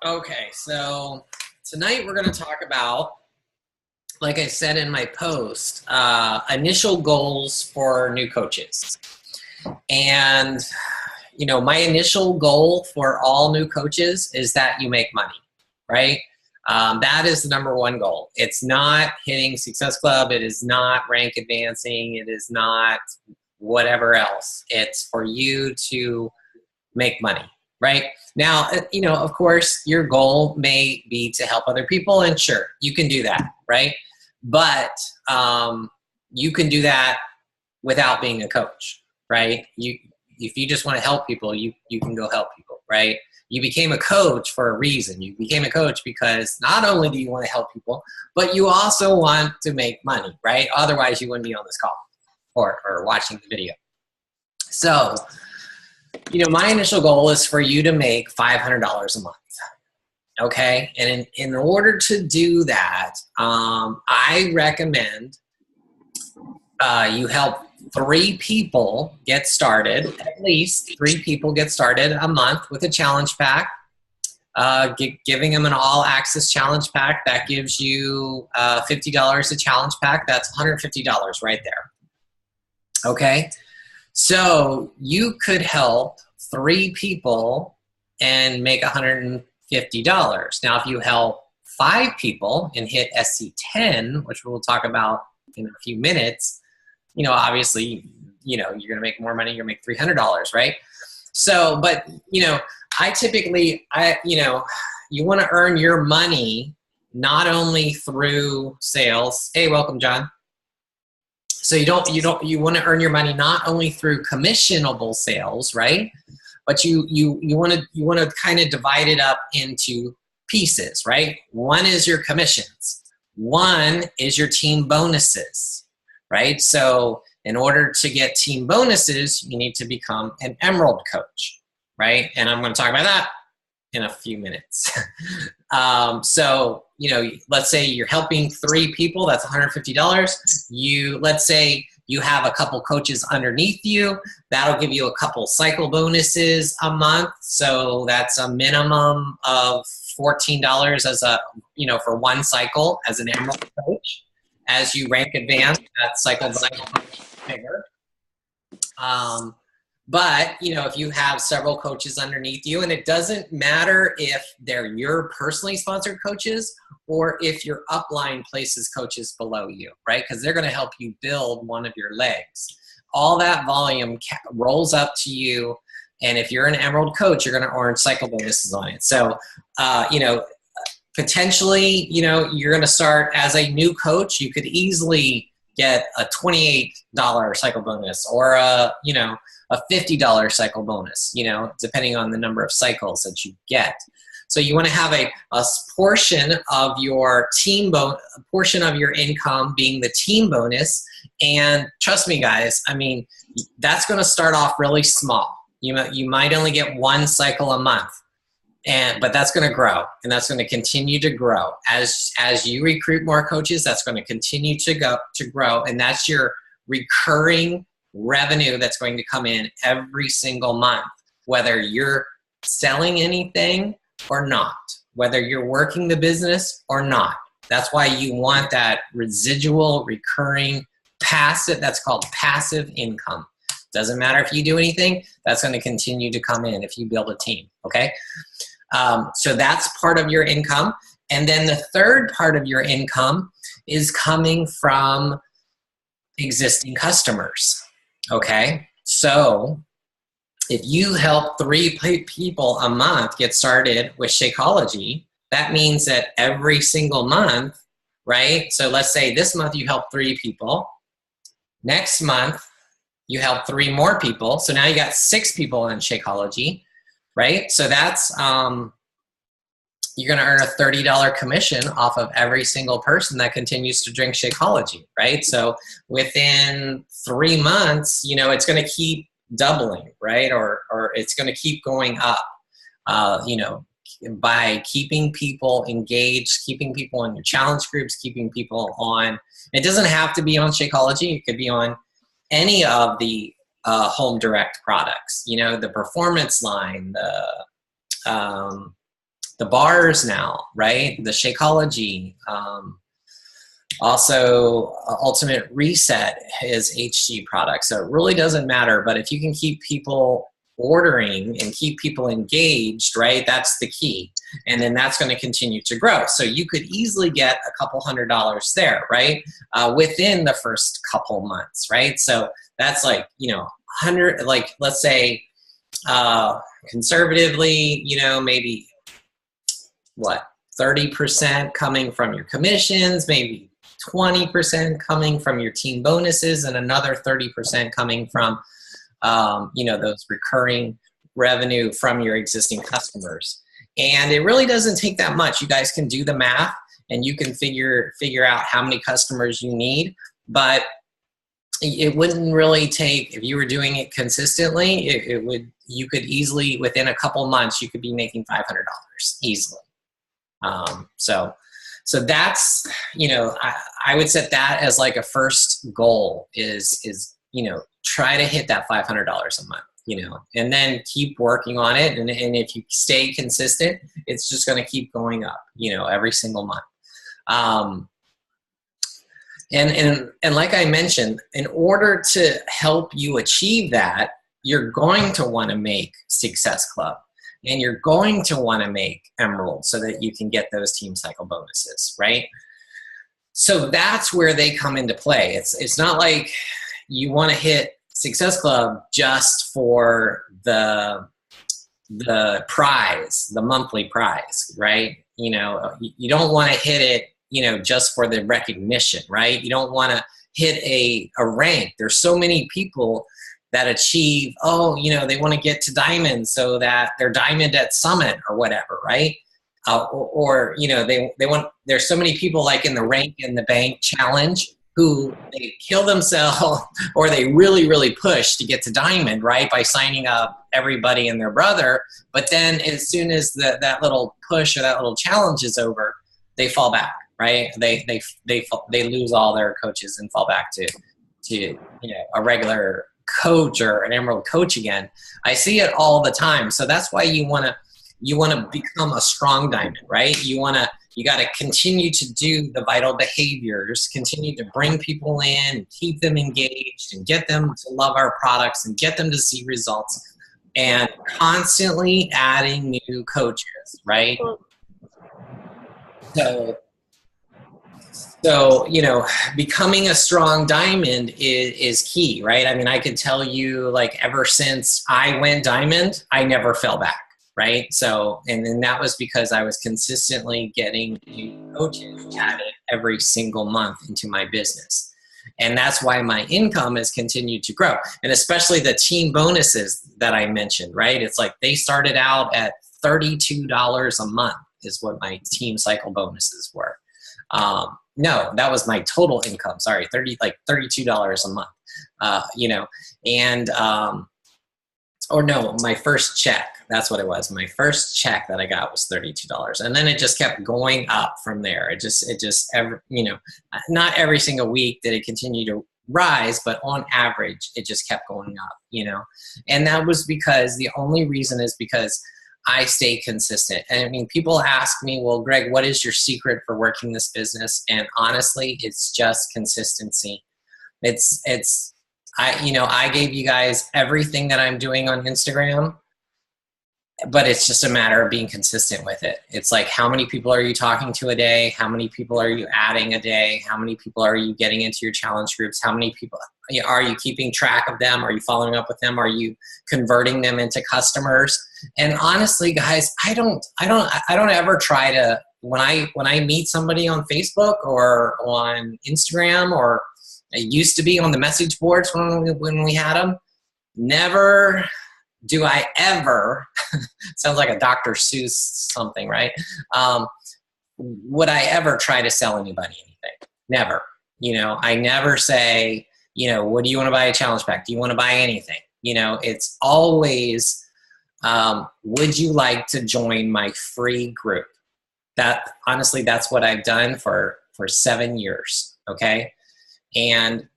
Okay, so tonight we're going to talk about, like I said in my post, initial goals for new coaches. And, my initial goal for all new coaches is that you make money, right? That is the number one goal. It's not hitting Success Club. It is not rank advancing. It is not whatever else. It's for you to make money, right? Now, of course, your goal may be to help other people, and sure, you can do that, right? But you can do that without being a coach, right? If you just want to help people, you can go help people, right? You became a coach for a reason. You became a coach because not only do you want to help people, but you also want to make money, right? Otherwise, you wouldn't be on this call or watching the video. So, my initial goal is for you to make $500 a month. Okay. And in order to do that, I recommend you help 3 people get started, at least 3 people get started a month with a challenge pack. Giving them an all access challenge pack that gives you $50 a challenge pack. That's $150 right there. Okay. So you could help 3 people and make $150. Now, if you help 5 people and hit SC10, which we'll talk about in a few minutes, obviously, you're going to make more money. You're going to make $300, right? So, but, I typically, you want to earn your money not only through sales. Hey, welcome, John. So you want to earn your money not only through commissionable sales, right? But you want to kind of divide it up into pieces, right? One is your commissions. One is your team bonuses, right? So in order to get team bonuses, you need to become an Emerald coach, right? And I'm going to talk about that in a few minutes. So, let's say you're helping 3 people, that's $150. Let's say you have a couple coaches underneath you, that'll give you a couple cycle bonuses a month. So that's a minimum of $14 for one cycle as an Emerald coach. As you rank advance, that cycle becomes bigger. But, if you have several coaches underneath you, and it doesn't matter if they're your personally sponsored coaches or if your upline places coaches below you, right? Because they're going to help you build one of your legs. All that volume rolls up to you. And if you're an Emerald coach, you're going to earn cycle bonuses on it. So, potentially, you're going to start as a new coach. You could easily get a $28 cycle bonus or a $50 cycle bonus, depending on the number of cycles that you get. So you want to have a portion of your portion of your income being the team bonus. And trust me, guys, that's going to start off really small. You might only get 1 cycle a month. But that's going to grow, and that's going to continue to grow as you recruit more coaches. That's going to continue to grow, and that's your recurring revenue that's going to come in every single month, whether you're selling anything or not, whether you're working the business or not. That's why you want that residual, recurring, passive. That's called passive income. Doesn't matter if you do anything. That's going to continue to come in if you build a team. Okay. So that's part of your income. And then the third part of your income is coming from existing customers. Okay. So if you help 3 people a month get started with Shakeology, that means that every single month, right? So let's say this month you help 3 people. Next month, you help 3 more people. So now you got 6 people in Shakeology. Right? So that's, you're going to earn a $30 commission off of every single person that continues to drink Shakeology, right? So within 3 months, it's going to keep doubling, right? Or it's going to keep going up, by keeping people engaged, keeping people in your challenge groups, keeping people on, it doesn't have to be on Shakeology. It could be on any of the Home Direct products, the performance line, the the bars now, right? The Shakeology, also Ultimate Reset is HG product. So it really doesn't matter, but if you can keep people ordering and keep people engaged, right, that's the key. And then that's going to continue to grow. So you could easily get a couple $100s there, right, within the first couple months, right? So that's like, 100, like, let's say conservatively, maybe what, 30% coming from your commissions, maybe 20% coming from your team bonuses, and another 30% coming from those recurring revenue from your existing customers. And it really doesn't take that much. You guys can do the math and you can figure out how many customers you need, but it wouldn't really take, if you were doing it consistently, you could easily, within a couple months, you could be making $500 easily. So that's, I would set that as like a first goal is try to hit that $500 a month, and then keep working on it. And if you stay consistent, it's just going to keep going up, every single month. And like I mentioned, in order to help you achieve that, you're going to want to make Success Club. And you're going to want to make Emerald so that you can get those team cycle bonuses, right? So that's where they come into play. It's not like you want to hit Success Club just for the prize, the monthly prize, right? You don't want to hit it, just for the recognition, right? You don't want to hit a rank. There's so many people that achieve, they want to get to diamond so that they're diamond at summit or whatever, right? They want, there's so many people like in the rank in the bank challenge who they kill themselves or they really, really push to get to diamond, right? By signing up everybody and their brother. But then as soon as that little push or that little challenge is over, they fall back, right? They lose all their coaches and fall back to a regular coach or an Emerald coach again. I see it all the time. So that's why you want to become a strong diamond, right? You got to continue to do the vital behaviors, continue to bring people in, keep them engaged, and get them to love our products and get them to see results, and constantly adding new coaches, right? So, becoming a strong diamond is key, right? I mean, I could tell you, like, ever since I went diamond, I never fell back, right? So, and then that was because I was consistently getting new coaches added every single month into my business. And that's why my income has continued to grow. And especially the team bonuses that I mentioned, right? It's like they started out at $32 a month is what my team cycle bonuses were. No, that was my total income. Sorry, $32 a month. Or no, my first check. That's what it was. My first check that I got was $32, and then it just kept going up from there. Not every single week did it continue to rise, but on average, it just kept going up. And that was because the only reason is because I stay consistent. And I mean, people ask me, well, Greg, what is your secret for working this business? And honestly, it's just consistency. I gave you guys everything that I'm doing on Instagram, but it's just a matter of being consistent with it. It's like, how many people are you talking to a day? How many people are you adding a day? How many people are you getting into your challenge groups? How many people are you keeping track of them? Are you following up with them? Are you converting them into customers? And honestly, guys, I don't ever try to, when I meet somebody on Facebook or on Instagram, or I used to be on the message boards when we had them, never do I ever, sounds like a Dr. Seuss something, right? Would I ever try to sell anybody anything? Never. I never say, what do you want to buy a challenge pack? Do you want to buy anything? It's always, would you like to join my free group? That, honestly, that's what I've done for 7 years, okay? And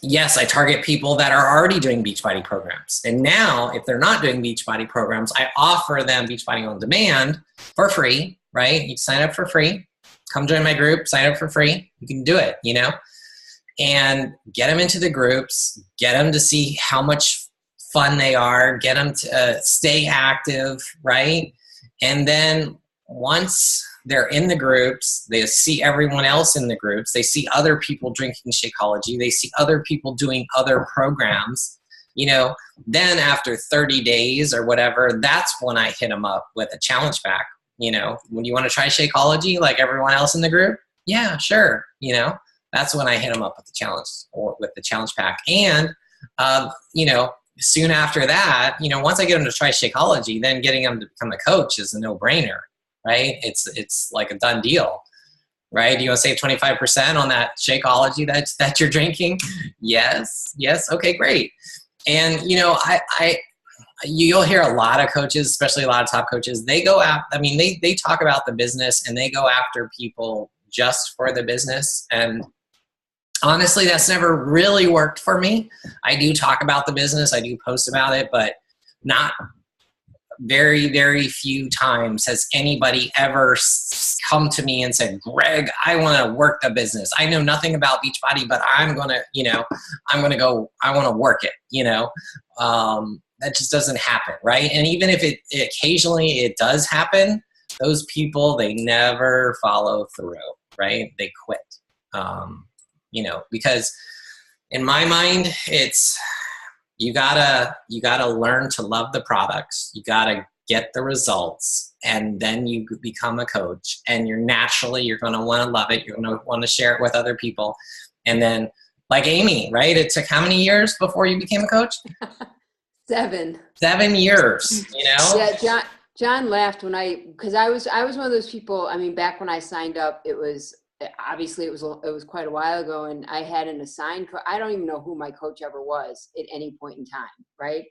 yes, I target people that are already doing Beachbody programs. And now, if they're not doing Beachbody programs, I offer them Beachbody on demand for free, right? You sign up for free, come join my group, sign up for free. You can do it, you know, and get them into the groups, get them to see how much fun they are, get them to stay active, right? And then once they're in the groups, they see everyone else in the groups, they see other people drinking Shakeology, they see other people doing other programs, you know, then after 30 days or whatever, that's when I hit them up with a challenge pack. You know, when you want to try Shakeology like everyone else in the group, yeah, sure, you know, that's when I hit them up with the challenge or with the challenge pack. And, you know, soon after that, you know, once I get them to try Shakeology, then getting them to become a coach is a no-brainer, right? It's like a done deal, right? Do you want to save 25% on that Shakeology that you're drinking? Yes. Okay, great. And, you know, you'll hear a lot of coaches, especially a lot of top coaches, they go out, I mean, they talk about the business and they go after people just for the business. And honestly, that's never really worked for me. I do talk about the business, I do post about it, but not very, very few times has anybody ever come to me and said, Greg, I want to work the business. I know nothing about Beachbody, but I'm going to, you know, I want to work it, you know. That just doesn't happen, right? And even if it occasionally it does happen, those people, they never follow through, right? They quit. You know, because in my mind, it's you gotta learn to love the products. You gotta get the results, and then you become a coach. And you're gonna want to love it. You're gonna want to share it with other people. And then, like Amy, right? It took how many years before you became a coach? 7. 7 years. You know? Yeah, John laughed because I was one of those people. I mean, back when I signed up, it was quite a while ago, and I had an assigned I don't even know who my coach ever was at any point in time, right?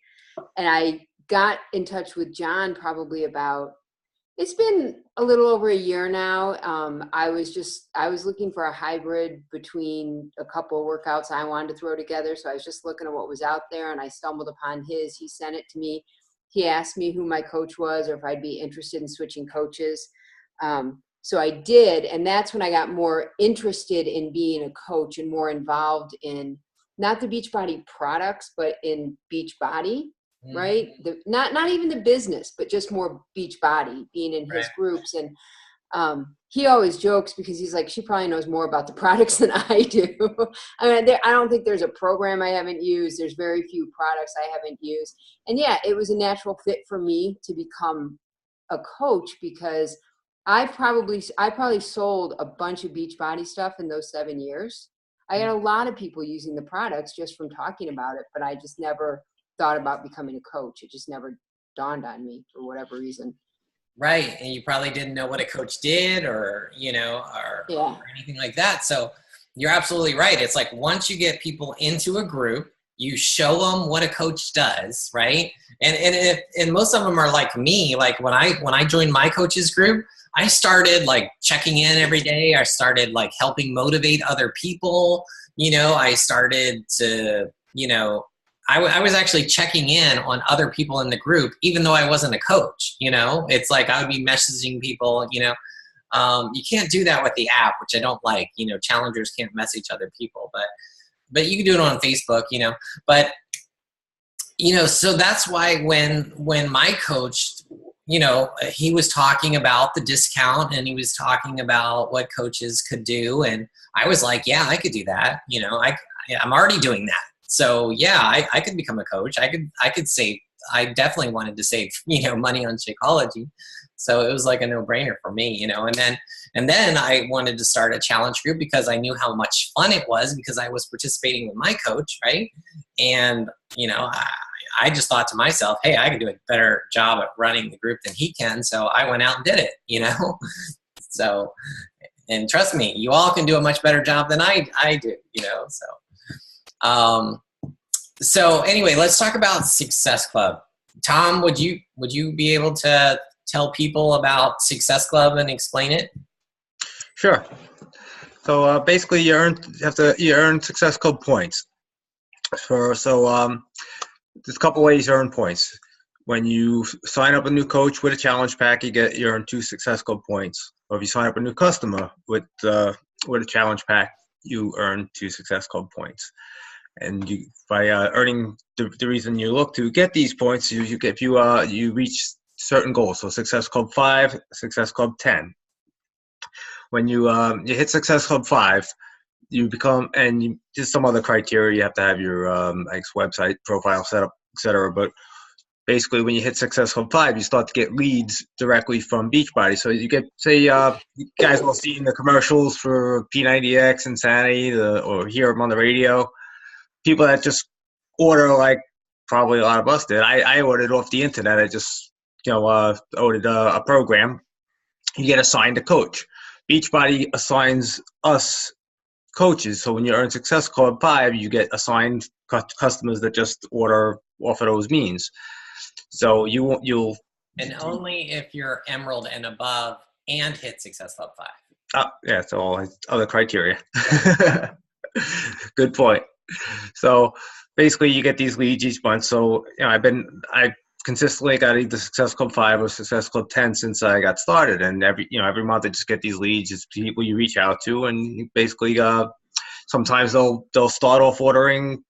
And I got in touch with John probably it's been a little over a year now. I was looking for a hybrid between a couple of workouts I wanted to throw together, so I was just looking at what was out there, and I stumbled upon his. He sent it to me. He asked me who my coach was or if I'd be interested in switching coaches. So I did, and that's when I got more interested in being a coach and more involved in not the Beachbody products, but in Beachbody, right? Not even the business, but just more Beachbody, being in his groups. And he always jokes because he's like, she probably knows more about the products than I do. I mean, I don't think there's a program I haven't used. There's very few products I haven't used. And yeah, it was a natural fit for me to become a coach because I probably sold a bunch of Beachbody stuff in those 7 years. I had a lot of people using the products just from talking about it, but I just never thought about becoming a coach. It just never dawned on me for whatever reason. Right. And you probably didn't know what a coach did or, you know, or anything like that. So you're absolutely right. It's like once you get people into a group, you show them what a coach does, right? And most of them are like me. Like when I joined my coaches group, I started like checking in every day. I started like helping motivate other people. You know, I started to, you know, I was actually checking in on other people in the group, even though I wasn't a coach. You know, it's like I would be messaging people, you know. You can't do that with the app, which I don't like. You know, challengers can't message other people, but you can do it on Facebook, you know. But, you know, so that's why when my coach, you know, he was talking about the discount and he was talking about what coaches could do. And I was like, yeah, I could do that. You know, I'm already doing that. So yeah, I could become a coach. I could save, I definitely wanted to save, you know, money on Shakeology. So it was like a no-brainer for me, you know, and then I wanted to start a challenge group because I knew how much fun it was because I was participating with my coach. Right. And, you know, I just thought to myself, hey, I can do a better job at running the group than he can. So I went out and did it, you know? So, and trust me, you all can do a much better job than I do, you know? So anyway, let's talk about Success Club. Tom, would you be able to tell people about Success Club and explain it? Sure. So basically you earn Success Club points. There's a couple ways to earn points. When you sign up a new coach with a challenge pack, you earn 2 Success Club points. Or if you sign up a new customer with a challenge pack, you earn 2 Success Club points. And by earning the reason you look to get these points, you reach certain goals. So Success Club 5, Success Club 10. When you hit Success Club 5, you become, and just some other criteria. You have to have your website profile set up, etc. But basically, when you hit Success Club 5, you start to get leads directly from Beachbody. So you get, say, you guys will see in the commercials for P90X, Insanity, or hear them on the radio. People that just order, like probably a lot of us did. I ordered off the internet. I just ordered a program. You get assigned a coach. Beachbody assigns us coaches. So when you earn Success Club 5, you get assigned customers that just order off of those means. So you'll and only if you're Emerald and above and hit Success Club 5. Yeah, so all other criteria. Good point. So basically, you get these leads each month. So I consistently got either Success Club 5 or Success Club 10 since I got started, and every month I just get these leads. It's people you reach out to, and basically sometimes they'll start off ordering,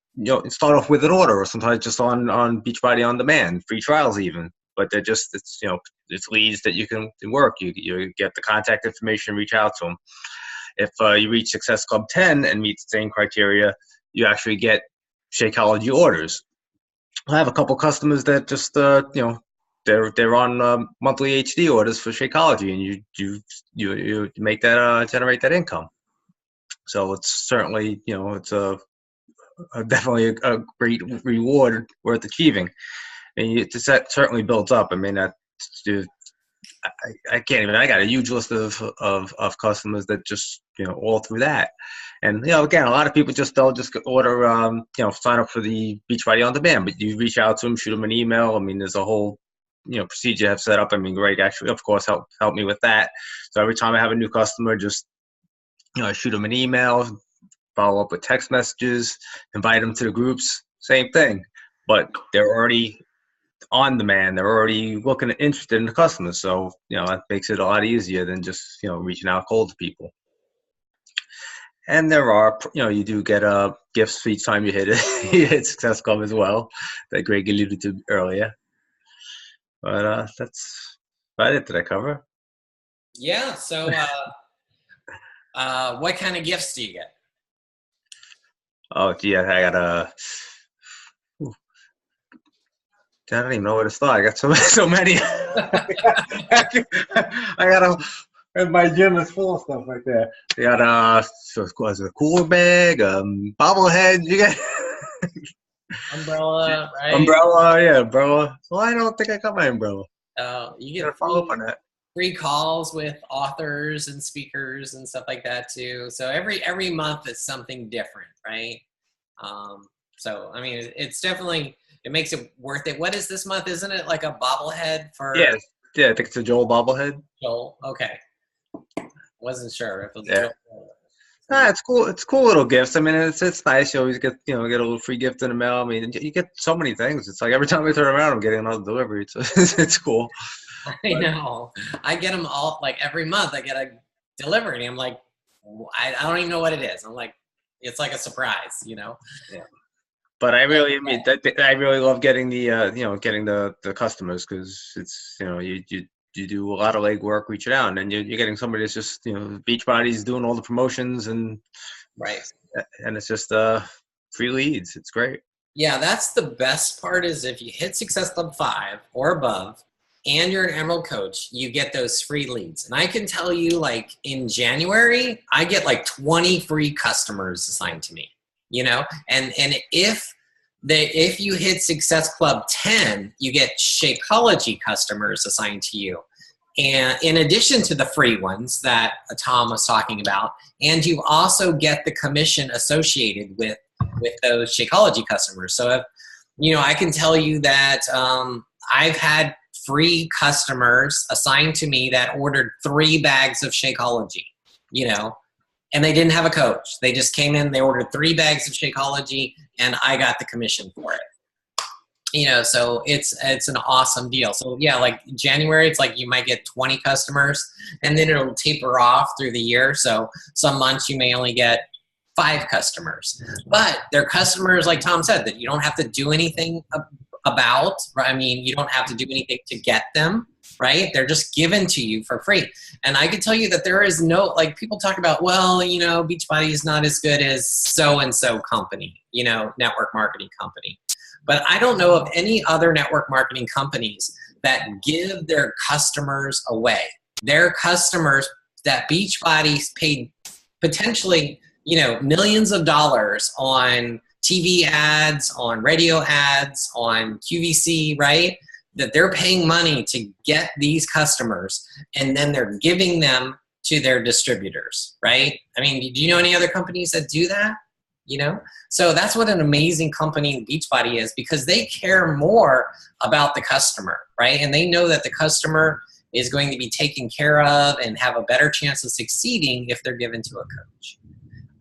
start off with an order, or sometimes just on Beachbody On Demand, free trials even. But they're just it's leads that you can work. You get the contact information, reach out to them. If you reach Success Club 10 and meet the same criteria, you actually get Shakeology orders. I have a couple customers that just they're on monthly HD orders for Shakeology, and you make that generate that income. So it's certainly it's definitely a great reward worth achieving, and that certainly builds up. I mean, I can't even. I got a huge list of customers that just all through that. And again, a lot of people they'll just order sign up for the Beachbody On Demand, but you reach out to them, shoot them an email. I mean, there's a whole procedure I've set up. I mean, Greg actually, of course, help me with that. So every time I have a new customer, just I shoot them an email, follow up with text messages, invite them to the groups. Same thing, but they're already on demand. They're already interested in the customers. So that makes it a lot easier than just reaching out cold to people. And there are, you do get gifts each time you hit it. You hit Success Club as well, that Greg alluded to earlier. But that's about it. Did I cover? Yeah. So, what kind of gifts do you get? Oh, gee, I got I don't even know where to start. I got so many. I got my gym is full of stuff right there. You got a cooler bag, bobblehead. You got umbrella, right? Umbrella, yeah, umbrella. Well, I don't think I got my umbrella. You get follow up on that. Free calls with authors and speakers and stuff like that too. So every month is something different, right? So I mean, it's definitely, it makes it worth it. What is this month? Isn't it like a bobblehead for? Yeah, I think it's a Joel bobblehead. Joel, okay. Wasn't sure if it was Joel. It's cool. It's cool little gifts. I mean, it's nice. You always get get a little free gift in the mail. I mean, you get so many things. It's like every time I turn around, I'm getting another delivery. It's cool. I know. I get them all, like every month. I get a delivery, and I'm like, I don't even know what it is. I'm like, it's like a surprise, Yeah. But I really love getting the getting the customers, because it's you do a lot of legwork reaching out, and then you're getting somebody that's just Beachbody's doing all the promotions, and right, and it's just free leads. It's great. Yeah, that's the best part, is if you hit Success Club 5 or above and you're an Emerald coach, you get those free leads. And I can tell you, like in January, I get like 20 free customers assigned to me, and if you hit Success Club 10, you get Shakeology customers assigned to you. And in addition to the free ones that Tom was talking about, and you also get the commission associated with those Shakeology customers. So if, I can tell you that I've had free customers assigned to me that ordered 3 bags of Shakeology, and they didn't have a coach. They just came in, they ordered 3 bags of Shakeology, and I got the commission for it. You know, so it's an awesome deal. So yeah, like January, it's like you might get 20 customers, and then it'll taper off through the year. So some months you may only get 5 customers, but they're customers, like Tom said, that you don't have to do anything about. I mean, you don't have to do anything to get them, right? They're just given to you for free. And I can tell you that there is no, like, people talk about, well, you know, Beachbody is not as good as so-and-so company, you know, network marketing company. But I don't know of any other network marketing companies that give their customers away. Their customers that Beachbody's paid potentially, you know, millions of dollars on TV ads, on radio ads, on QVC, right? That they're paying money to get these customers, and then they're giving them to their distributors, right? I mean, do you know any other companies that do that? You know, so that's what an amazing company Beachbody is, because they care more about the customer, right? And they know that the customer is going to be taken care of and have a better chance of succeeding if they're given to a coach.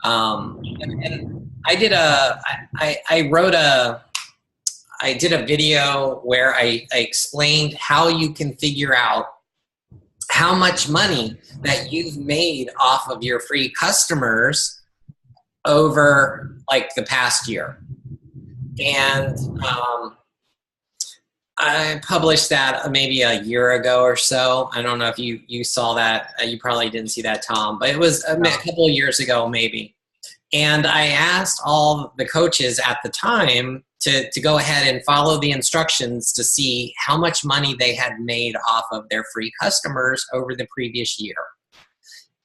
And I did I did a video where I explained how you can figure out how much money that you've made off of your free customers over like the past year. And I published that maybe a year ago or so. I don't know if you saw that. You probably didn't see that, Tom, but it was a couple of years ago maybe. And I asked all the coaches at the time to go ahead and follow the instructions to see how much money they had made off of their free customers over the previous year.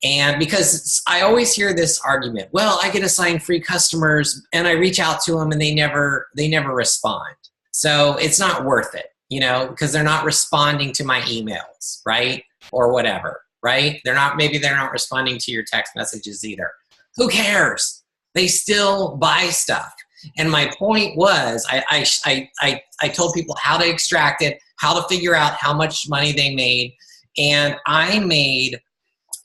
And because I always hear this argument, well, I get assigned free customers and I reach out to them and they never respond. So it's not worth it, you know, because they're not responding to my emails, right? Or whatever, right? Maybe they're not responding to your text messages either. Who cares? They still buy stuff. And my point was, I told people how to extract it, how to figure out how much money they made. And I made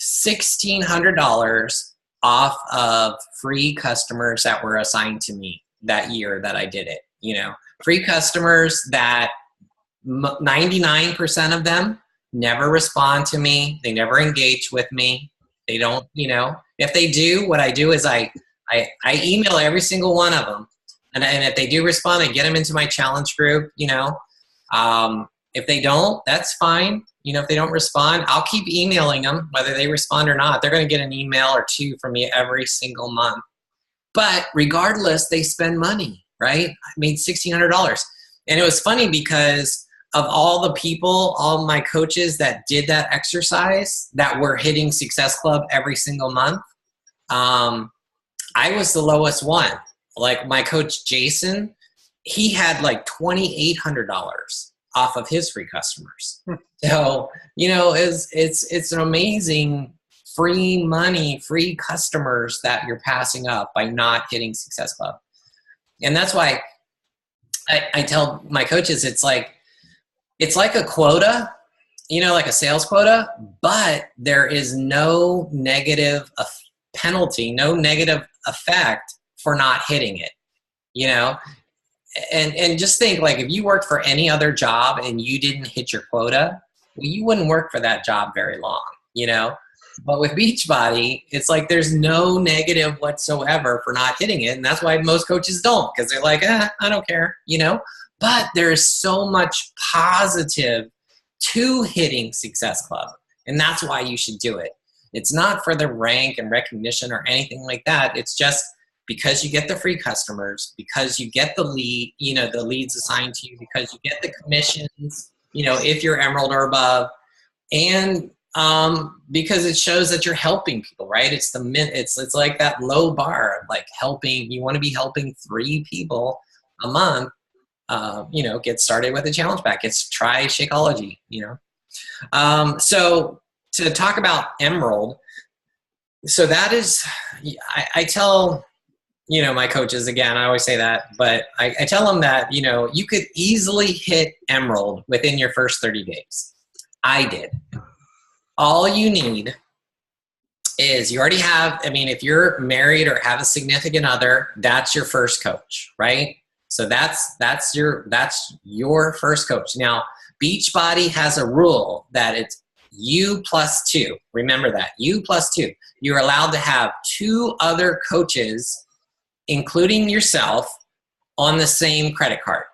$1,600 off of free customers that were assigned to me that year that I did it. You know, free customers that 99% of them never respond to me. They never engage with me. They don't, you know, if they do, what I do is I email every single one of them. And if they do respond, I get them into my challenge group, you know. If they don't, that's fine. You know, if they don't respond, I'll keep emailing them, whether they respond or not. They're going to get an email or 2 from me every single month. But regardless, they spend money, right? I made $1,600. And it was funny because of all the people, all my coaches that did that exercise that were hitting Success Club every single month, I was the lowest one. Like my coach, Jason, he had like $2,800 off of his free customers. So, you know, it's an amazing free money, free customers that you're passing up by not hitting Success Club. And that's why I tell my coaches, it's like a quota, you know, like a sales quota, but there is no negative penalty, no negative effect for not hitting it, you know? And just think, like, if you worked for any other job and you didn't hit your quota, well, you wouldn't work for that job very long, you know? But with Beachbody, it's like there's no negative whatsoever for not hitting it. And that's why most coaches don't, because they're like, I don't care, you know? But there is so much positive to hitting Success Club. And that's why you should do it. It's not for the rank and recognition or anything like that. It's just because you get the free customers, because you get the lead, you know, the leads assigned to you, because you get the commissions, you know, if you're Emerald or above, and because it shows that you're helping people, right? It's like that low bar, like helping. You want to be helping 3 people a month. You know, get started with a challenge pack. Try Shakeology, you know. So to talk about Emerald, so that is, I tell, you know, my coaches, again, I always say that, but I tell them that, you know, you could easily hit Emerald within your first 30 days. I did. All you need is you already have, I mean, if you're married or have a significant other, that's your first coach, right? So that's your first coach. Now, Beachbody has a rule that it's you plus two. Remember that, you plus two. You're allowed to have two other coaches, including yourself, on the same credit card,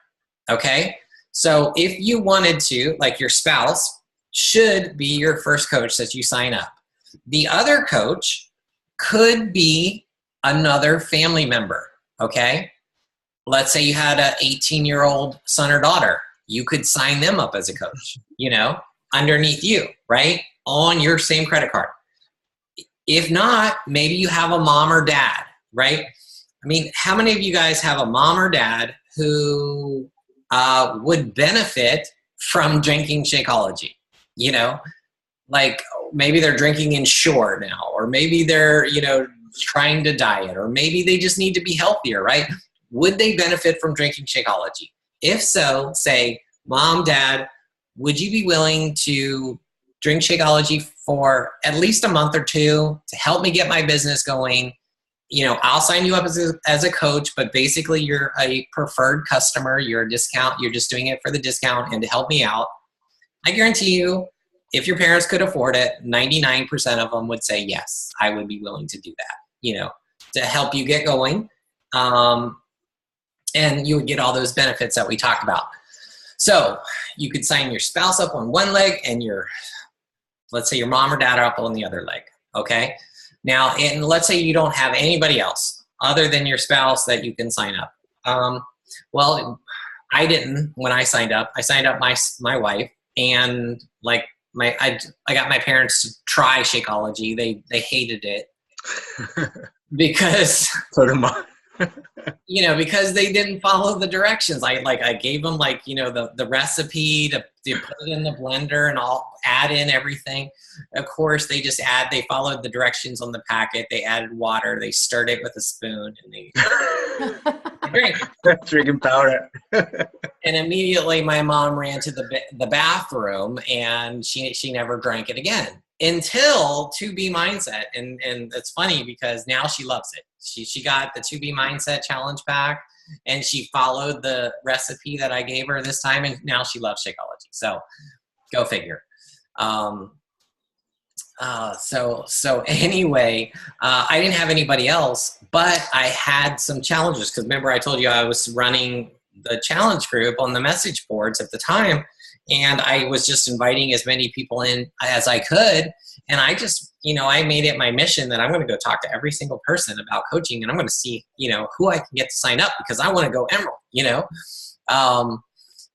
okay? So if you wanted to, like your spouse should be your first coach that you sign up. The other coach could be another family member, okay? Let's say you had an 18-year-old son or daughter. You could sign them up as a coach, you know, underneath you, right? On your same credit card. If not, maybe you have a mom or dad, right? I mean, how many of you guys have a mom or dad who would benefit from drinking Shakeology? You know, like maybe they're drinking Ensure now, or maybe they're, you know, trying to diet, or maybe they just need to be healthier, right? Would they benefit from drinking Shakeology? If so, say, Mom, Dad, would you be willing to drink Shakeology for at least a month or two to help me get my business going? You know, I'll sign you up as a coach, but basically you're a preferred customer. You're a discount. You're just doing it for the discount and to help me out. I guarantee you, if your parents could afford it, 99% of them would say, yes, I would be willing to do that, you know, to help you get going. And you would get all those benefits that we talked about. So you could sign your spouse up on one leg and let's say your mom or dad are up on the other leg, okay? Now, and let's say you don't have anybody else other than your spouse that you can sign up. Well, I didn't when I signed up. I signed up my wife, and like I got my parents to try Shakeology. They hated it because So did mine. you know, because they didn't follow the directions. I gave them like, you know, the recipe to put it in the blender and I'll add in everything. Of course, they followed the directions on the packet. They added water. They stirred it with a spoon and they drank. Drinking powder. And immediately my mom ran to the bathroom and she never drank it again until 2B Mindset. And it's funny because now she loves it. She got the 2B Mindset challenge pack and she followed the recipe that I gave her this time, and now she loves Shakeology. So go figure. So anyway, I didn't have anybody else, but I had some challenges because remember I told you I was running the challenge group on the message boards at the time, and I was just inviting as many people in as I could. And I just, you know, I made it my mission that I'm going to go talk to every single person about coaching, and I'm going to see, you know, who I can get to sign up because I want to go Emerald, you know.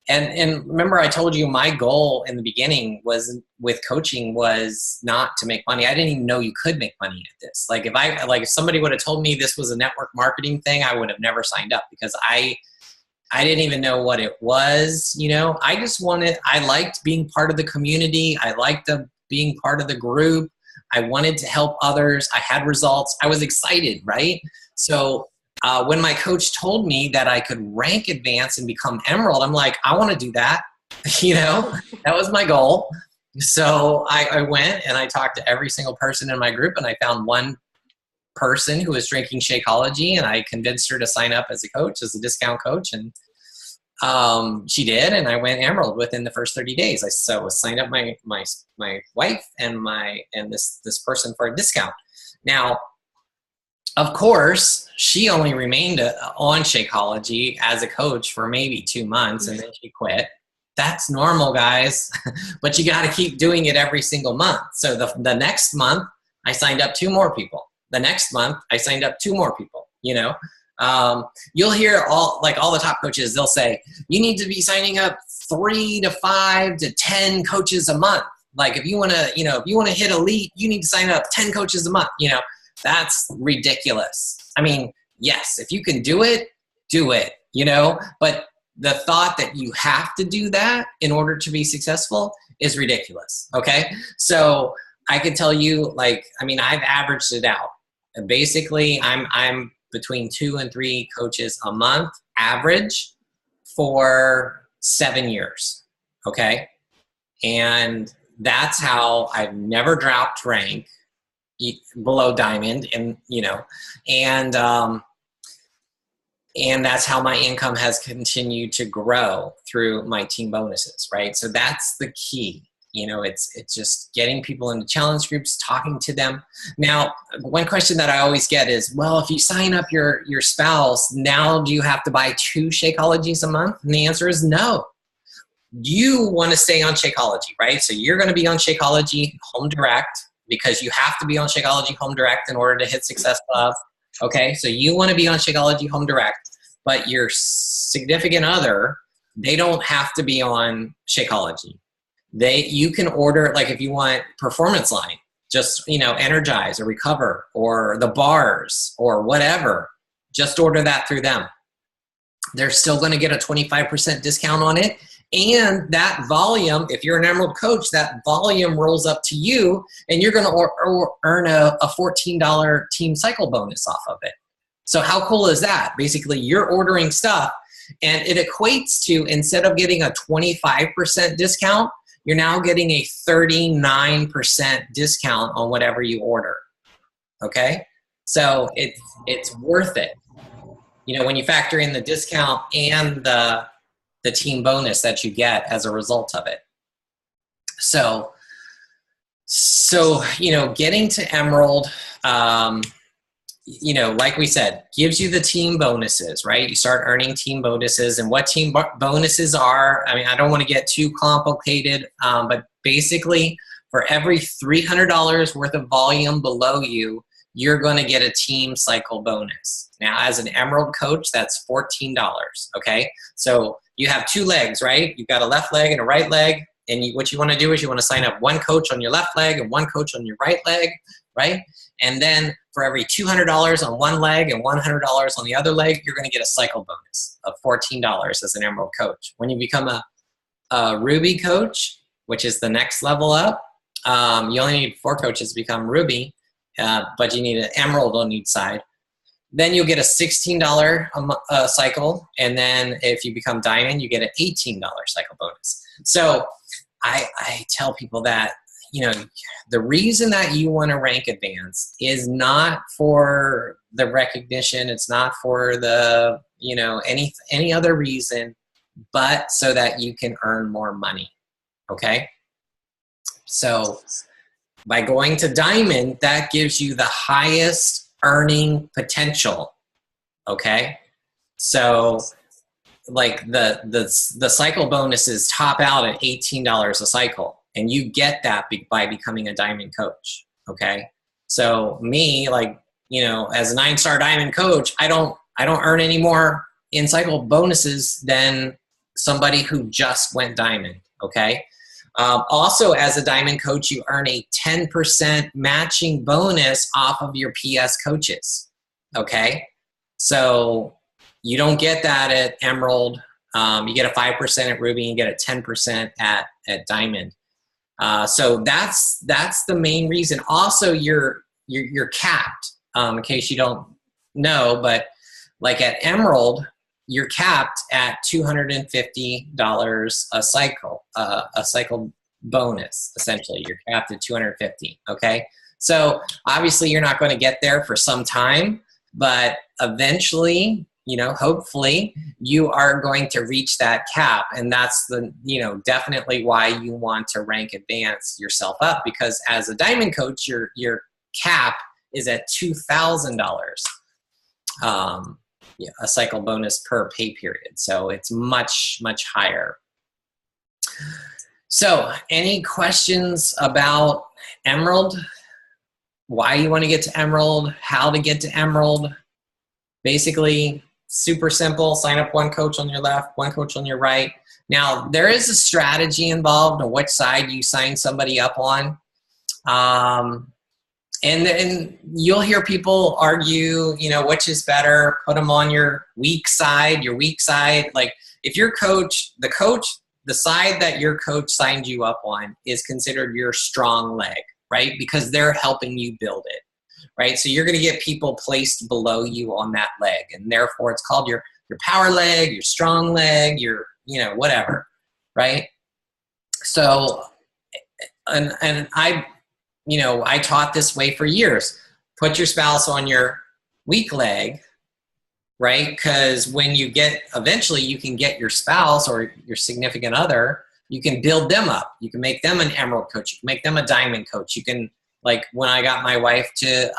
And remember I told you my goal in the beginning was with coaching was not to make money. I didn't even know you could make money at this. Like if somebody would have told me this was a network marketing thing, I would have never signed up because I didn't even know what it was, you know. I liked being part of the community. I liked being part of the group. I wanted to help others. I had results. I was excited, right? So when my coach told me that I could rank advance and become Emerald, I'm like, I want to do that. You know, that was my goal. So I went and I talked to every single person in my group, and I found one person who was drinking Shakeology, and I convinced her to sign up as a coach, as a discount coach, and she did, and I went Emerald within the first 30 days. I signed up my wife and this person for a discount. Now, of course, she only remained on Shakeology as a coach for maybe 2 months, and then she quit. That's normal, guys, but you got to keep doing it every single month. So the next month, I signed up 2 more people. The next month, I signed up 2 more people, you know. You'll hear all the top coaches, they'll say, you need to be signing up 3 to 5 to 10 coaches a month. Like if you want to hit elite, you need to sign up 10 coaches a month, you know. That's ridiculous. I mean, yes, if you can do it, you know, but the thought that you have to do that in order to be successful is ridiculous. Okay. So I can tell you, I've averaged it out. And basically I'm between 2 and 3 coaches a month average for 7 years. Okay. And that's how I've never dropped rank. below diamond, and and that's how my income has continued to grow through my team bonuses, right? So that's the key. It's just getting people into challenge groups, talking to them. Now, one question that I always get is, well, if you sign up your spouse, now do you have to buy 2 Shakeologies a month? And the answer is no. You want to stay on Shakeology, right? So you're going to be on Shakeology Home Direct because you have to be on Shakeology Home Direct in order to hit Success Club. Okay, so you want to be on Shakeology Home Direct, but your significant other, they don't have to be on Shakeology. You can order, like if you want Performance Line, just, Energize or Recover or the bars or whatever, just order that through them. They're still going to get a 25% discount on it. And that volume, if you're an Emerald coach, that volume rolls up to you, and you're going to earn a $14 team cycle bonus off of it. So how cool is that? Basically, you're ordering stuff, and it equates to, instead of getting a 25% discount, you're now getting a 39% discount on whatever you order. Okay? So it's worth it. When you factor in the discount and the team bonus that you get as a result of it. So getting to Emerald, like we said, gives you the team bonuses, right? You start earning team bonuses, and what team bonuses are, I don't want to get too complicated, but basically for every $300 worth of volume below you, you're going to get a team cycle bonus. Now, as an Emerald coach, that's $14, okay? So you have 2 legs, right? You've got a left leg and a right leg, and what you want to do is you want to sign up 1 coach on your left leg and 1 coach on your right leg, right? And then for every $200 on one leg and $100 on the other leg, you're going to get a cycle bonus of $14 as an Emerald coach. When you become a Ruby coach, which is the next level up, you only need 4 coaches to become Ruby, but you need an Emerald on each side. Then you'll get a $16 cycle, and then if you become Diamond, you get an $18 cycle bonus. So I tell people that, the reason that you want to rank advanced is not for the recognition, it's not for the, any other reason, but so that you can earn more money, okay? So by going to Diamond, that gives you the highest earning potential, okay? So like the cycle bonuses top out at $18 a cycle, and you get that by becoming a Diamond coach, okay? So me, as a 9-star Diamond coach, I don't earn any more in cycle bonuses than somebody who just went Diamond, okay? Also, as a Diamond coach, you earn a 10% matching bonus off of your PS coaches, okay? So you don't get that at Emerald. You get a 5% at Ruby, and you get a 10% at Diamond. So that's the main reason. Also, you're capped, in case you don't know, but like at Emerald, you're capped at $250 a cycle bonus, essentially. You're capped at $250, okay? So obviously you're not going to get there for some time, but eventually, hopefully you are going to reach that cap. And that's definitely why you want to rank advance yourself up, because as a Diamond coach, your cap is at $2,000. A cycle bonus per pay period. So it's much, much higher. So any questions about Emerald? Why you want to get to Emerald? How to get to Emerald? Basically, super simple. Sign up 1 coach on your left, 1 coach on your right. Now, there is a strategy involved on which side you sign somebody up on. And you'll hear people argue, which is better, put them on your weak side. Like if your coach, the side that your coach signed you up on is considered your strong leg, right? Because they're helping you build it, right? So you're going to get people placed below you on that leg. And therefore it's called your power leg, your strong leg, your, whatever, right? So, and I taught this way for years. Put your spouse on your weak leg, right? Because when you eventually you can get your spouse or your significant other, you can build them up. You can make them an emerald coach. You can make them a diamond coach. You can, like when I got my wife to,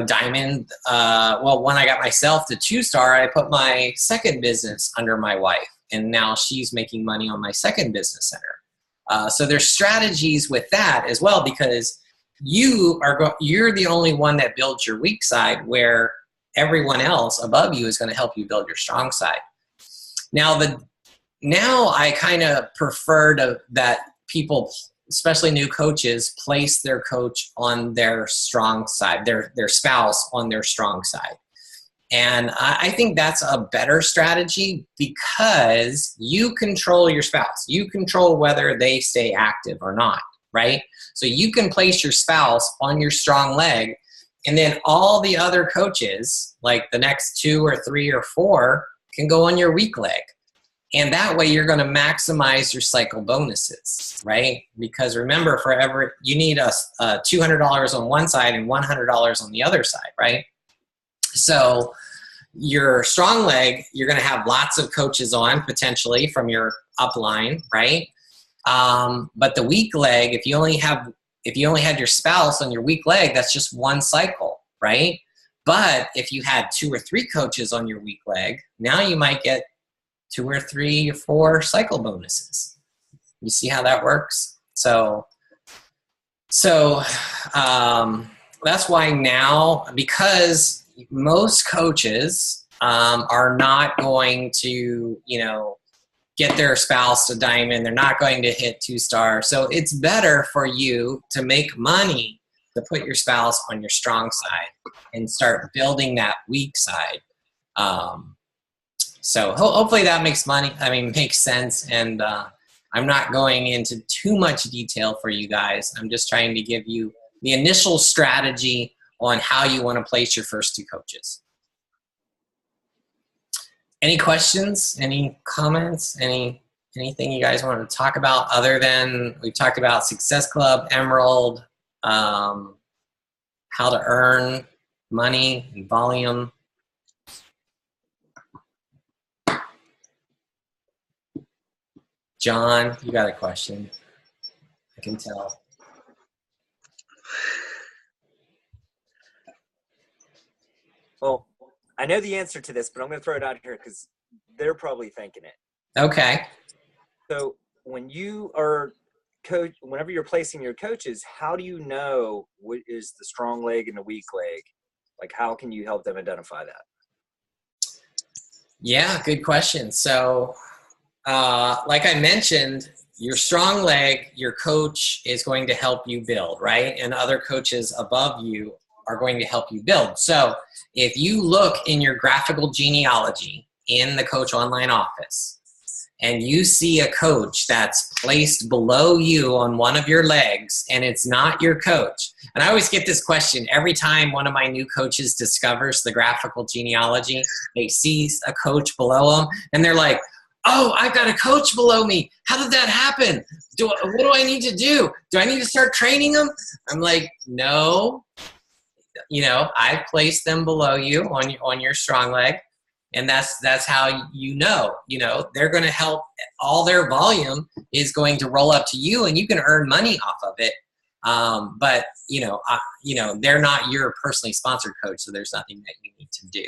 diamond, when I got myself to 2-star, I put my second business under my wife, and now she's making money on my second business center. So there's strategies with that as well, because you're the only one that builds your weak side, where everyone else above you is going to help you build your strong side. Now I kind of prefer that people, especially new coaches, place their coach on their strong side, their spouse on their strong side. And I think that's a better strategy, because you control your spouse. You control whether they stay active or not, right? So you can place your spouse on your strong leg, and then all the other coaches, like the next 2 or 3 or 4, can go on your weak leg. And that way you're going to maximize your cycle bonuses, right? Because remember, you need $200 on one side and $100 on the other side, right? So your strong leg, you're going to have lots of coaches on potentially from your upline, right? But the weak leg, if you only had your spouse on your weak leg, that's just one cycle, right? But if you had 2 or 3 coaches on your weak leg, now you might get 2 or 3 or 4 cycle bonuses. You see how that works? So that's why now, because most coaches are not going to, get their spouse to diamond. They're not going to hit 2-star. So it's better for you to make money to put your spouse on your strong side and start building that weak side. So hopefully that makes sense. And I'm not going into too much detail for you guys. I'm just trying to give you the initial strategy on how you want to place your first 2 coaches. Any questions? Any comments? Anything you guys want to talk about other than we've talked about Success Club, Emerald, how to earn money and volume? John, you got a question? I can tell. Well, I know the answer to this, but I'm going to throw it out here because they're probably thinking it. Okay. So when you are whenever you're placing your coaches, how do you know what is the strong leg and the weak leg? Like, how can you help them identify that? Yeah, good question. So, like I mentioned, your strong leg, your coach is going to help you build, right? And other coaches above you are going to help you build. So if you look in your graphical genealogy in the Coach Online office and you see a coach that's placed below you on one of your legs and it's not your coach, and I always get this question every time one of my new coaches discovers the graphical genealogy, they see a coach below them and they're like, oh, I've got a coach below me. How did that happen? What do I need to do? Do I need to start training them? I'm like, no. I've placed them below you on your strong leg, and that's how they're going to help. All their volume is going to roll up to you, and you can earn money off of it. But they're not your personally sponsored coach, so there's nothing that you need to do.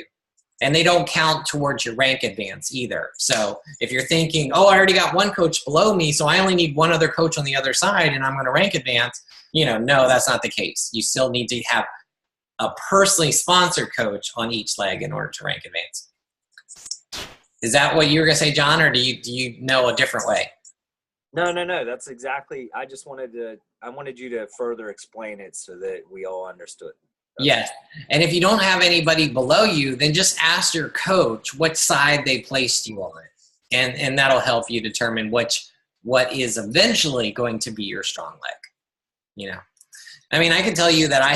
And they don't count towards your rank advance either. So if you're thinking, oh, I already got one coach below me, so I only need one other coach on the other side, and I'm going to rank advance, no, that's not the case. You still need to have a personally sponsored coach on each leg in order to rank advance. Is that what you were going to say, John, or do you know a different way? No. That's exactly. I wanted you to further explain it so that we all understood. Yes. And if you don't have anybody below you, then just ask your coach what side they placed you on. And that'll help you determine what is eventually going to be your strong leg. I can tell you that I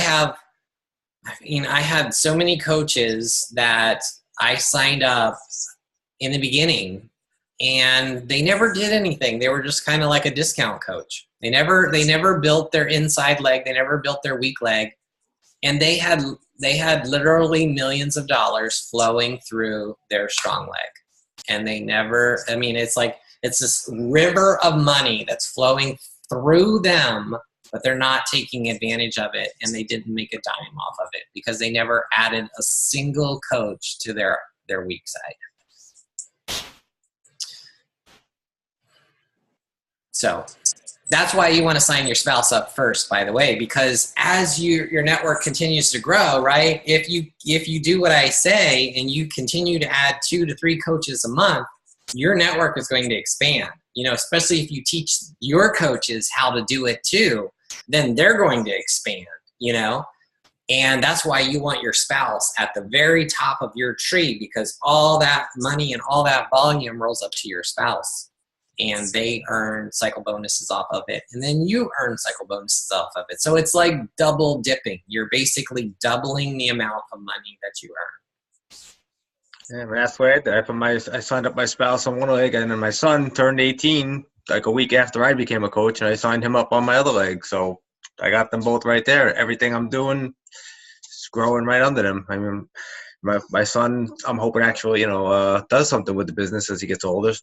had so many coaches that I signed up in the beginning, and they never did anything. They were just kind of like a discount coach. They never built their inside leg. They never built their weak leg. And they had literally millions of dollars flowing through their strong leg. And they never, I mean, it's this river of money that's flowing through them, but they're not taking advantage of it, and they didn't make a dime off of it because they never added a single coach to their weak side. So that's why you want to sign your spouse up first, by the way, because as your network continues to grow, right? If you do what I say and you continue to add 2 to 3 coaches a month, your network is going to expand. You know, especially if you teach your coaches how to do it too, then they're going to expand, you know? And that's why you want your spouse at the very top of your tree, because all that money and all that volume rolls up to your spouse, and they earn cycle bonuses off of it. And then you earn cycle bonuses off of it. So it's like double dipping. You're basically doubling the amount of money that you earn. Yeah, that's the way I did. I signed up my spouse on one leg, and then my son turned 18 like a week after I became a coach, and I signed him up on my other leg. So I got them both right there. Everything I'm doing is growing right under them. I mean, my son, I'm hoping actually, does something with the business as he gets older.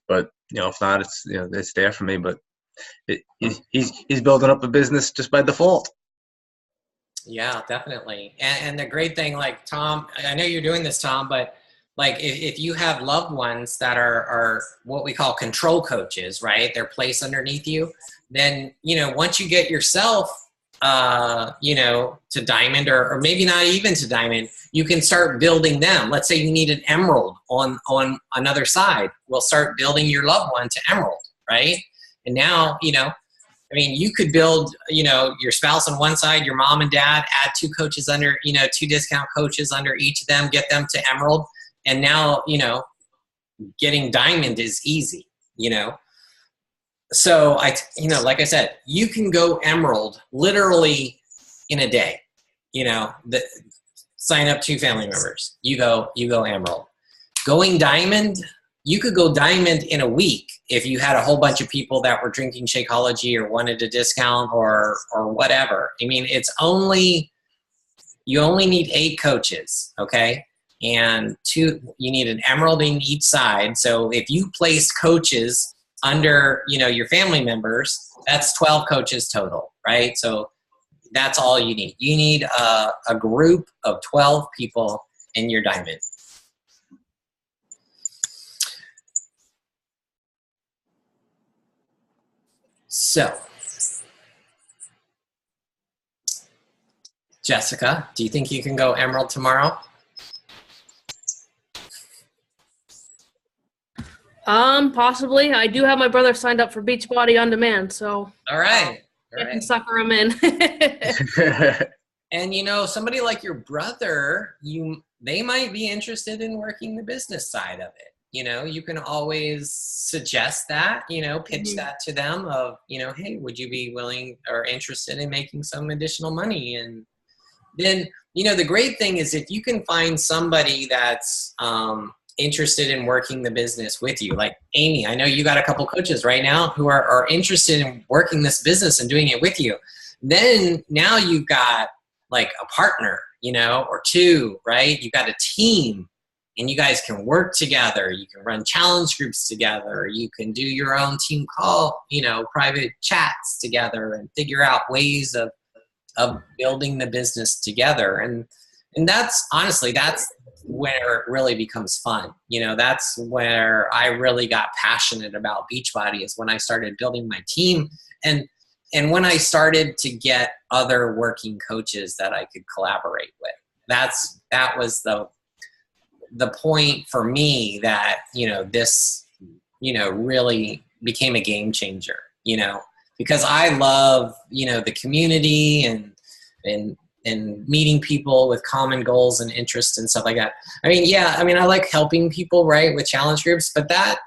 But if not, it's there for me. But he's building up a business just by default. Yeah, definitely. And the great thing, like Tom, I know you're doing this, Tom, but like if you have loved ones that are what we call control coaches, right? They're placed underneath you. Then once you get yourself to diamond, or maybe not even to diamond, you can start building them. Let's say you need an emerald on another side. We'll start building your loved one to emerald, right? And now, you could build, your spouse on one side, your mom and dad, add 2 coaches under, 2 discount coaches under each of them, get them to emerald. And now, getting diamond is easy, So like I said, you can go emerald literally in a day. Sign up 2 family members. You go emerald. Going diamond, you could go diamond in a week if you had a whole bunch of people that were drinking Shakeology or wanted a discount or whatever. I mean, you only need 8 coaches, okay? And you need an emerald in each side. So if you place coaches under, your family members, that's 12 coaches total, right? So that's all you need. You need a group of 12 people in your diamond. So, Jessica, do you think you can go emerald tomorrow? Possibly. I do have my brother signed up for Beachbody On Demand, so. All right. I can sucker him in. And somebody like your brother, they might be interested in working the business side of it. You can always suggest that, pitch that to them of, hey, would you be willing or interested in making some additional money? And then, the great thing is if you can find somebody that's interested in working the business with you, like Amy, I know you got a couple coaches right now who are interested in working this business and doing it with you. Then now you've got like a partner, or 2, right? You've got a team. And you guys can work together. You can run challenge groups together. You can do your own team call, private chats together and figure out ways of building the business together. And that's where it really becomes fun. That's where I really got passionate about Beachbody, is when I started building my team and when I started to get other working coaches that I could collaborate with. That was the point for me that, this, really became a game changer, because I love, the community and meeting people with common goals and interests and stuff like that. I like helping people, right, with challenge groups, but that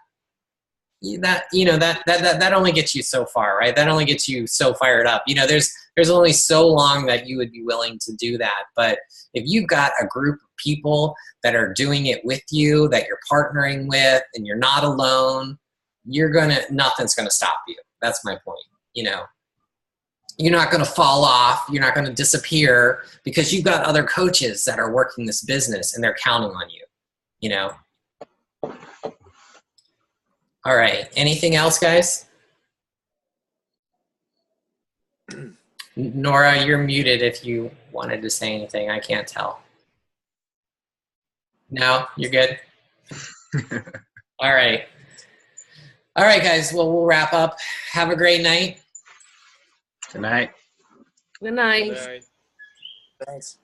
only gets you so far, right? That only gets you so fired up. There's only so long that you would be willing to do that. But if you've got a group of people that are doing it with you, that you're partnering with, and you're not alone, nothing's gonna stop you. That's my point. You know, you're not gonna fall off. You're not gonna disappear because you've got other coaches that are working this business and they're counting on you. You know. All right. Anything else, guys? Nora, you're muted if you wanted to say anything. I can't tell. No, you're good? All right. All right, guys. Well, we'll wrap up. Have a great night. Good night. Good night. Thanks.